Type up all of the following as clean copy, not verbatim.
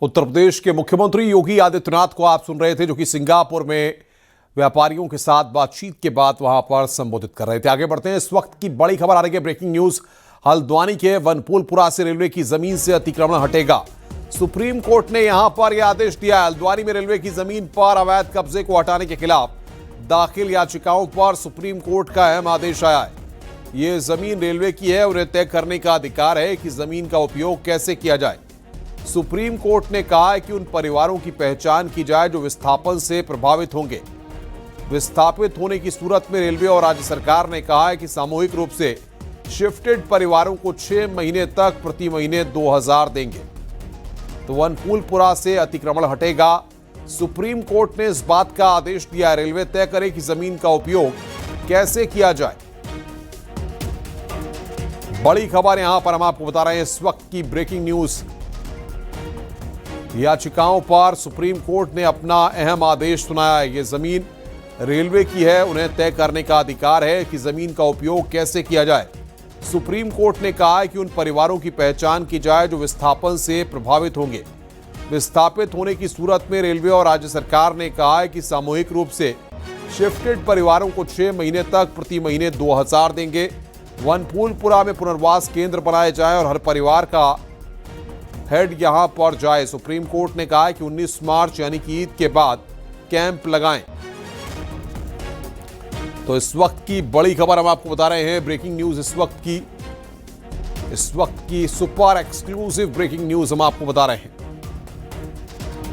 उत्तर प्रदेश के मुख्यमंत्री योगी आदित्यनाथ को आप सुन रहे थे, जो कि सिंगापुर में व्यापारियों के साथ बातचीत के बाद वहां पर संबोधित कर रहे थे। आगे बढ़ते हैं। इस वक्त की बड़ी खबर आ रही है, ब्रेकिंग न्यूज। हल्द्वानी के वनपुलपुरा से रेलवे की जमीन से अतिक्रमण हटेगा। सुप्रीम कोर्ट ने यहां पर यह आदेश दिया है। हल्द्वानी में रेलवे की जमीन पर अवैध कब्जे को हटाने के खिलाफ दाखिल याचिकाओं पर सुप्रीम कोर्ट का अहम आदेश आया है। ये जमीन रेलवे की है, उन्हें तय करने का अधिकार है कि जमीन का उपयोग कैसे किया जाए। सुप्रीम कोर्ट ने कहा है कि उन परिवारों की पहचान की जाए जो विस्थापन से प्रभावित होंगे। विस्थापित होने की सूरत में रेलवे और राज्य सरकार ने कहा है कि सामूहिक रूप से शिफ्टेड परिवारों को 6 महीने तक प्रति महीने 2000 देंगे। तो वनपुलपुरा से अतिक्रमण हटेगा। सुप्रीम कोर्ट ने इस बात का आदेश दिया है। रेलवे तय करे कि जमीन का उपयोग कैसे किया जाए। बड़ी खबर यहां पर हम आपको बता रहे हैं, इस वक्त की ब्रेकिंग न्यूज। याचिकाओं पर सुप्रीम कोर्ट ने अपना अहम आदेश सुनाया है। यह जमीन रेलवे की है, उन्हें तय करने का अधिकार है कि जमीन का उपयोग कैसे किया जाए। सुप्रीम कोर्ट ने कहा है कि उन परिवारों की पहचान की जाए जो विस्थापन से प्रभावित होंगे। विस्थापित होने की सूरत में रेलवे और राज्य सरकार ने कहा है कि सामूहिक रूप से शिफ्टेड परिवारों को 6 महीने तक प्रति महीने 2000 देंगे। वनपुलपुरा में पुनर्वास केंद्र बनाए जाए और हर परिवार का हेड यहां पर जाए। सुप्रीम कोर्ट ने कहा है कि 19 मार्च यानी कि ईद के बाद कैंप लगाएं। तो इस वक्त की बड़ी खबर हम आपको बता रहे हैं, ब्रेकिंग न्यूज। इस वक्त की सुपर एक्सक्लूसिव ब्रेकिंग न्यूज हम आपको बता रहे हैं।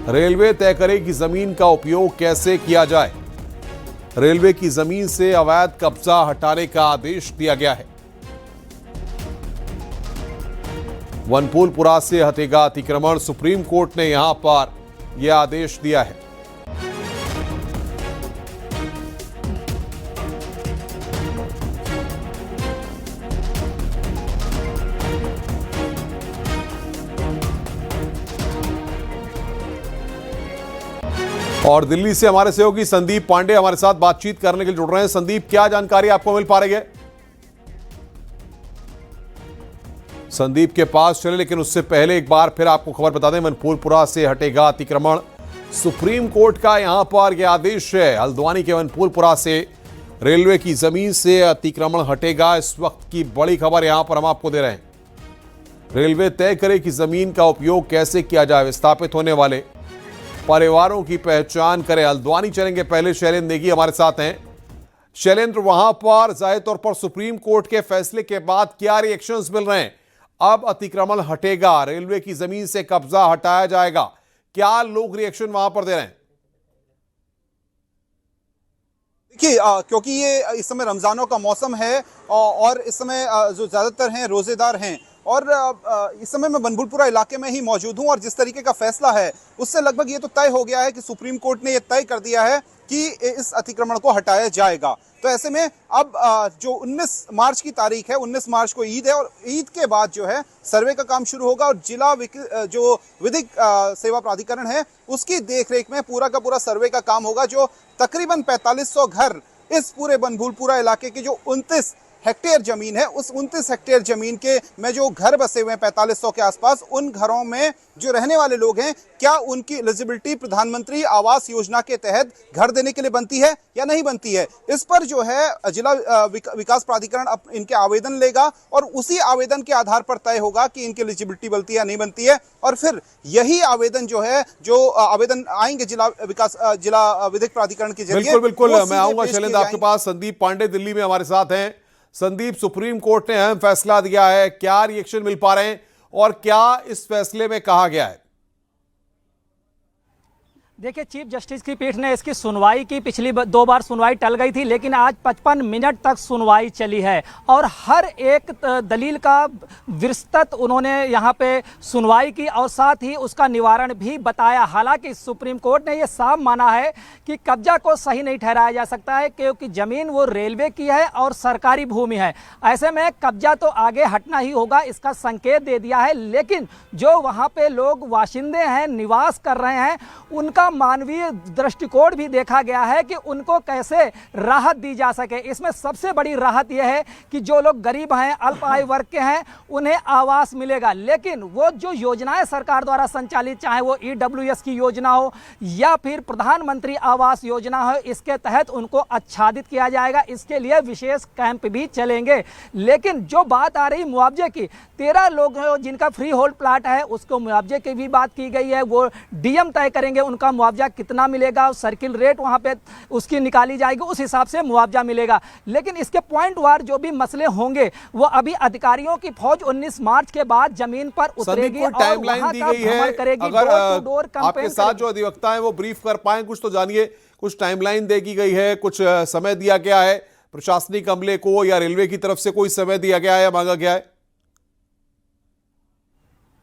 रेलवे तय करे कि जमीन का उपयोग कैसे किया जाए। रेलवे की जमीन से अवैध कब्जा हटाने का आदेश दिया गया है। वनपुलपुरा से हटेगा अतिक्रमण। सुप्रीम कोर्ट ने यहां पर यह आदेश दिया है। और दिल्ली से हमारे सहयोगी संदीप पांडे हमारे साथ बातचीत करने के लिए जुड़ रहे हैं। संदीप, क्या जानकारी आपको मिल पा रही है? संदीप के पास चले, लेकिन उससे पहले एक बार फिर आपको खबर बता दें, वनपुलपुरा से हटेगा अतिक्रमण। सुप्रीम कोर्ट का यहां पर यह आदेश है। हल्द्वानी के वनपुलपुरा से रेलवे की जमीन से अतिक्रमण हटेगा। इस वक्त की बड़ी खबर यहां पर हम आपको दे रहे हैं। रेलवे तय करे कि जमीन का उपयोग कैसे किया जाए। विस्थापित होने वाले परिवारों की पहचान करें। हल्द्वानी चलेंगे, पहले शैलेंद्र नेगी हमारे साथ हैं। शैलेंद्र, वहां पर जाहिर तौर पर सुप्रीम कोर्ट के फैसले के बाद क्या रिएक्शंस मिल रहे हैं? अब अतिक्रमण हटेगा, रेलवे की जमीन से कब्जा हटाया जाएगा, क्या लोग रिएक्शन वहां पर दे रहे हैं? देखिए, क्योंकि ये इस समय रमजानों का मौसम है और इस समय जो ज्यादातर हैं रोजेदार हैं और इस समय मैं वनपुलपुरा इलाके में ही मौजूद हूं और जिस तरीके का फैसला है उससे लगभग ये तो तय हो गया है कि सुप्रीम कोर्ट ने ये तय कर दिया है कि इस अतिक्रमण को हटाया जाएगा। तो ऐसे में अब जो 19 मार्च की तारीख है, 19 मार्च को ईद है और ईद के बाद जो है सर्वे का काम शुरू होगा और जिला जो विधिक सेवा प्राधिकरण है उसकी देखरेख में पूरा का पूरा सर्वे का काम होगा। जो तकरीबन 4500 घर इस पूरे वनपुलपुरा इलाके के जो 29 हेक्टेयर जमीन है, उस 29 हेक्टेयर जमीन के में जो घर बसे हुए हैं 4500 के आसपास, उन घरों में जो रहने वाले लोग हैं, क्या उनकी एलिजिबिलिटी प्रधानमंत्री आवास योजना के तहत घर देने के लिए बनती है या नहीं बनती है। इस पर जो है जिला विकास प्राधिकरण इनके आवेदन लेगा और उसी आवेदन के आधार पर तय होगा कि इनकी एलिजिबिलिटी बनती है या नहीं बनती है। और फिर यही आवेदन जो है, जो आवेदन आएंगे जिला विधिक प्राधिकरण के जरिए। बिल्कुल मैं आऊंगा शैलेंद्र आपके पास। संदीप पांडे दिल्ली में हमारे साथ हैं। संदीप, सुप्रीम कोर्ट ने अहम फैसला दिया है, क्या रिएक्शन मिल पा रहे हैं और क्या इस फैसले में कहा गया है? देखिए, चीफ जस्टिस की पीठ ने इसकी सुनवाई की। पिछली 2 बार सुनवाई टल गई थी, लेकिन आज 55 मिनट तक सुनवाई चली है और हर एक दलील का विस्तृत उन्होंने यहाँ पे सुनवाई की और साथ ही उसका निवारण भी बताया। हालांकि सुप्रीम कोर्ट ने ये साफ माना है कि कब्जा को सही नहीं ठहराया जा सकता है, क्योंकि जमीन वो रेलवे की है और सरकारी भूमि है। ऐसे में कब्जा तो आगे हटना ही होगा, इसका संकेत दे दिया है। लेकिन जो वहाँ पे लोग वाशिंदे हैं, निवास कर रहे हैं, उनका मानवीय दृष्टिकोण भी देखा गया है कि उनको कैसे राहत दी जा सके। इसमें सबसे बड़ी राहत यह है कि जो लोग गरीब हैं, अल्प आय वर्ग के हैं, उन्हें आवास मिलेगा। लेकिन वो जो योजनाएं सरकार द्वारा संचालित, चाहे वो EWS की योजना हो या फिर प्रधानमंत्री आवास योजना हो, इसके तहत उनको आच्छादित किया जाएगा। इसके लिए विशेष कैंप भी चलेंगे। लेकिन जो बात आ रही मुआवजे की, 13 लोग जिनका फ्री होल्ड प्लाट है उसको मुआवजे की भी बात की गई है। वो DM तय करेंगे उनका मुआवजा कितना मिलेगा, सर्किल रेट वहां पे उसकी निकाली जाएगी, उस हिसाब से मुआवजा मिलेगा। लेकिन इसके पॉइंट वार जो भी मसले होंगे वो अभी अधिकारियों की फौज 19 मार्च के बाद जमीन पर उतरेगी और टाइमलाइन दी गई है। अगर आपके साथ जो अधिवक्ता है वो ब्रीफ कर पाए कुछ, तो जानिए। कुछ टाइमलाइन दे की गई है, कुछ समय दिया गया है प्रशासनिक अमले को या रेलवे की तरफ से कोई समय दिया गया है या मांगा गया है?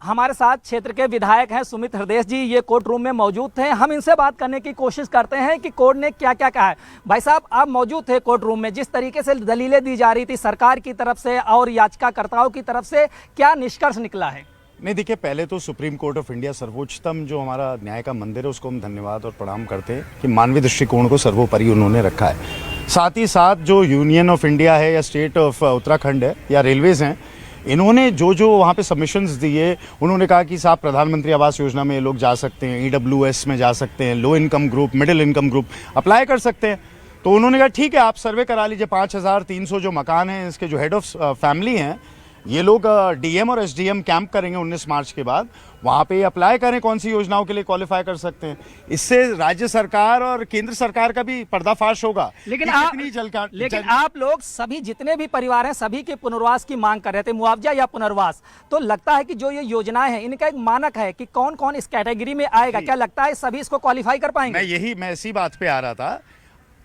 हमारे साथ क्षेत्र के विधायक हैं सुमित हृदय जी, ये कोर्ट रूम में मौजूद थे। हम इनसे बात करने की कोशिश करते हैं कि कोर्ट ने क्या क्या कहा है। भाई साहब, आप मौजूद थे कोर्ट रूम में, जिस तरीके से दलीलें दी जा रही थी सरकार की तरफ से और याचिकाकर्ताओं की तरफ से, क्या निष्कर्ष निकला है? नहीं, देखिए, पहले तो सुप्रीम कोर्ट ऑफ इंडिया, सर्वोच्चतम जो हमारा न्याय का मंदिर है, उसको हम धन्यवाद और प्रणाम करते हैं कि मानवीय दृष्टिकोण को सर्वोपरि उन्होंने रखा है। साथ ही साथ जो यूनियन ऑफ इंडिया है या स्टेट ऑफ उत्तराखंड है या रेलवेज हैं, इन्होंने जो वहाँ पे सबमिशंस दिए, उन्होंने कहा कि साहब प्रधानमंत्री आवास योजना में ये लोग जा सकते हैं, EWS में जा सकते हैं, low income group, middle income group apply कर सकते हैं। तो उन्होंने कहा ठीक है, आप सर्वे करा लीजिए। 5300 जो मकान हैं, इसके जो हेड ऑफ फैमिली हैं, ये लोग DM और SDM कैंप करेंगे 19 मार्च के बाद। वहाँ पे अप्लाई करें कौन सी योजनाओं के लिए क्वालिफाई कर सकते हैं। इससे राज्य सरकार और केंद्र सरकार का भी पर्दाफाश होगा। लेकिन आप लोग सभी जितने भी परिवार हैं, सभी के पुनर्वास की मांग कर रहे थे, मुआवजा या पुनर्वास। तो लगता है कि जो ये योजनाएं हैं, इनका एक मानक है कि कौन कौन इस कैटेगरी में आएगा। क्या लगता है सभी इसको क्वालिफाई कर पाएंगे? मैं इसी बात पे आ रहा था।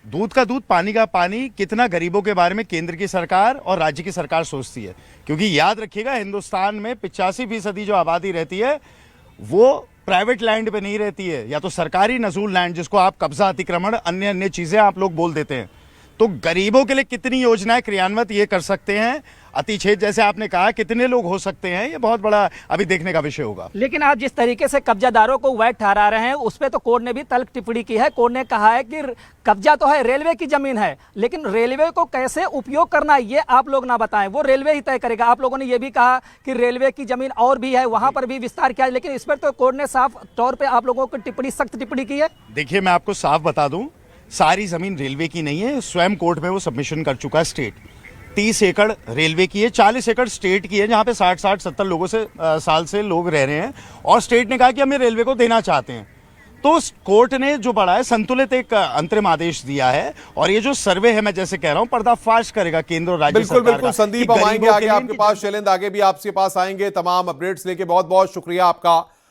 दूध का दूध, पानी का पानी, कितना गरीबों के बारे में केंद्र की सरकार और राज्य की सरकार सोचती है। क्योंकि याद रखिएगा, हिंदुस्तान में 85% जो आबादी रहती है वो प्राइवेट लैंड पे नहीं रहती है, या तो सरकारी नजूल लैंड, जिसको आप कब्जा, अतिक्रमण, अन्य अन्य चीजें आप लोग बोल देते हैं। तो गरीबों के लिए कितनी योजनाएं क्रियान्वित ये कर सकते हैं, अतिछेद जैसे आपने कहा, कितने लोग हो सकते हैं, ये बहुत बड़ा अभी देखने का विषय होगा। लेकिन आप जिस तरीके से कब्जादारों को वैध ठहरा रहे हैं, उस पर तो कोर्ट ने भी तल्ख टिप्पणी की है। कोर्ट ने कहा है कि कब्जा तो है, रेलवे की जमीन है, लेकिन रेलवे को कैसे उपयोग करना है ये आप लोग ना बताएं, वो रेलवे ही तय करेगा। आप लोगों ने ये भी कहा कि रेलवे की जमीन और भी है, वहां पर भी विस्तार किया है, लेकिन इस पर तो कोर्ट ने साफ तौर पर आप लोगों को टिप्पणी, सख्त टिप्पणी की है। देखिए, मैं आपको साफ बता दूं, सारी जमीन रेलवे की नहीं है। स्वयं कोर्ट में वो सबमिशन कर चुका है स्टेट। 30 एकड़ रेलवे की है, 40 एकड़ स्टेट की है, जहां पे 60-70 लोगों से साल से लोग रह रहे हैं, और स्टेट ने कहा कि हम ये रेलवे को देना चाहते हैं। तो कोर्ट ने जो बड़ा है संतुलित एक अंतरिम आदेश दिया है, और ये जो सर्वे है, मैं जैसे कह रहा हूं, पर्दाफाश करेगा केंद्र और राज्य सरकार। बिल्कुल संदीप, हम आएंगे आगे आपके पास, शैलेंद्र आगे भी आपके पास आएंगे तमाम अपडेट्स लेके। बहुत बहुत शुक्रिया आपका।